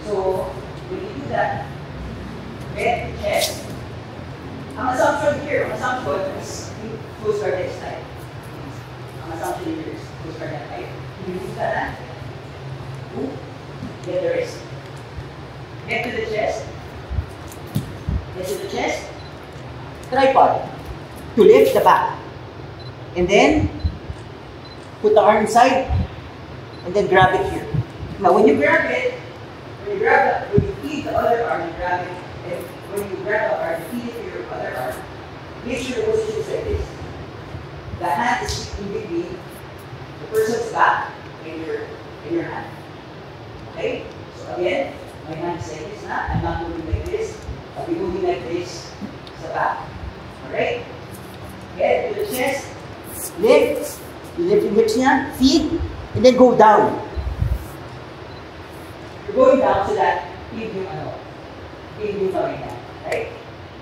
So, when you do that, get the chest. Ang assumption here, is close guard next time. Ang assumption here is close guard next time. Remove ka na. Get the wrist. Get to the chest. Get to the chest. Tripod. To lift the back. And then, put the arm inside. And then grab it here. Now, when you grab it, when you feed the other arm, you grab it. And when you grab the arm, you feed it to your other arm. Make sure the position is like this. The hand is in between the person's back and your hand. Okay? So again, my hand is like this na. I'm not moving like this. I'll be moving like this sa back. Alright? Get to the chest. Lift. You lift yung hips niya. Feed. And then go down. You're going down so that feed yung kamay niya. Right?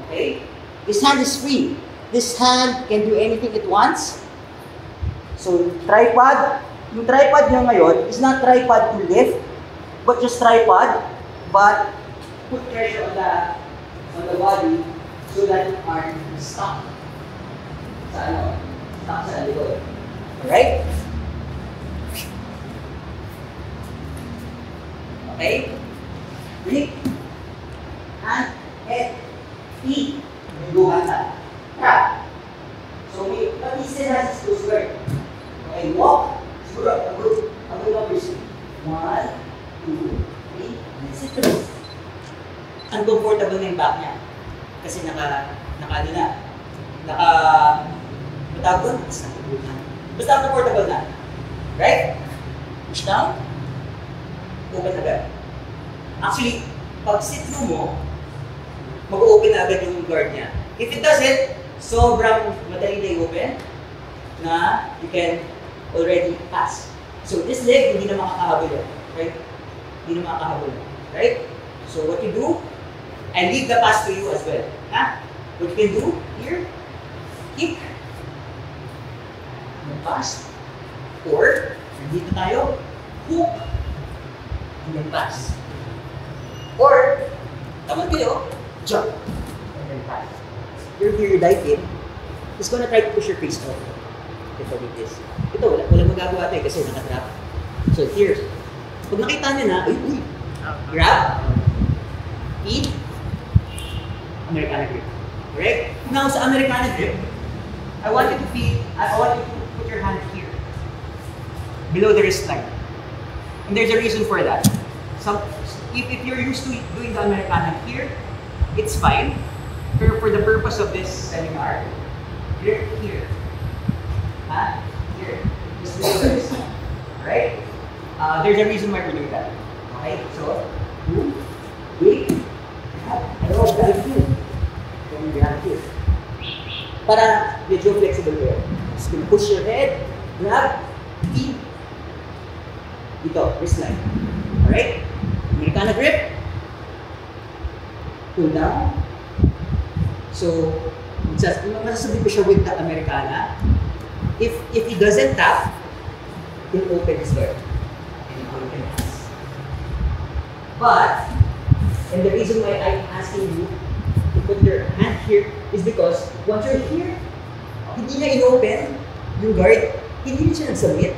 Okay? This hand is free. This hand can do anything it wants. So, tripod. Yung tripod niya ngayon is not tripod to lift, but just tripod, but put pressure on the body so that your arm is stuck sa likod. Alright? Okay? Breathe. Hand, head, feet. Luhan na. Trap. So, what he still has is close guard. Okay, walk. Siguro, a good numbers. 1, 2, 3, and sit down. Uncomfortable na yung back niya. Kasi matagod. Basta uncomfortable na. Right? Push down. Open agad. Actually, pag sit through mo, mag-open na agad yung guard niya. If it doesn't, sobrang madali na i-open na you can already pass. So this leg, hindi na makakahabol yun. Right? Hindi na makakahabol yun. Right? So what you do, I leave the pass to you as well. Ha? What you can do here, kick, pass, or dito tayo, hook, and then pass. Or, tamad kayo, jump, and then pass. You're here, you dive in, just gonna try to push your face off. Ito, like this. Ito, wala magagawa tayo kasi nakatrap. So here, pag nakita niya na, uy, grab, feed, Americana grip. Correct? Now, sa Americana grip, I want you to put your hand here, below the wrist line. And there's a reason for that. If you're used to doing the Americana here, it's fine. But for the purpose of this seminar, grip here. Here. Just below the wrist line. Alright? There's a reason why we're doing that. Okay? So, wait. Dive here. Then grab here. Para medyo flexible kayo. Just gonna push your head, grab, feed. Dito, wrist line. Alright? Americana grip. Pull down. So, masasabi ko siya with the Americana. If he doesn't tap, he'll open his guard. And he'll open his. But, and the reason why I'm asking you to put your hand here is because once you're here, hindi niya in-open yung guard, hindi niya siya nag-submit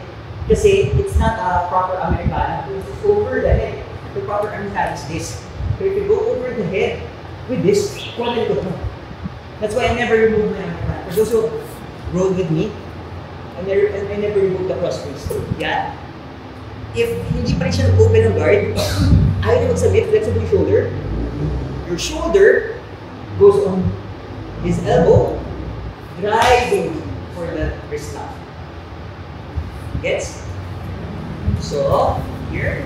kasi it's not a proper Americana. It's over the head. The proper Americana is this. But if you go over the head with this, that's why I never remove my Americana. For those who rode with me, I never removed the cross face. Yeah? If hindi pa rin siya nag-open ng guard, ayaw na mag-submit, flexible yung shoulder. Your shoulder goes on his elbow, driving for the wrist lock. Gets? So, here,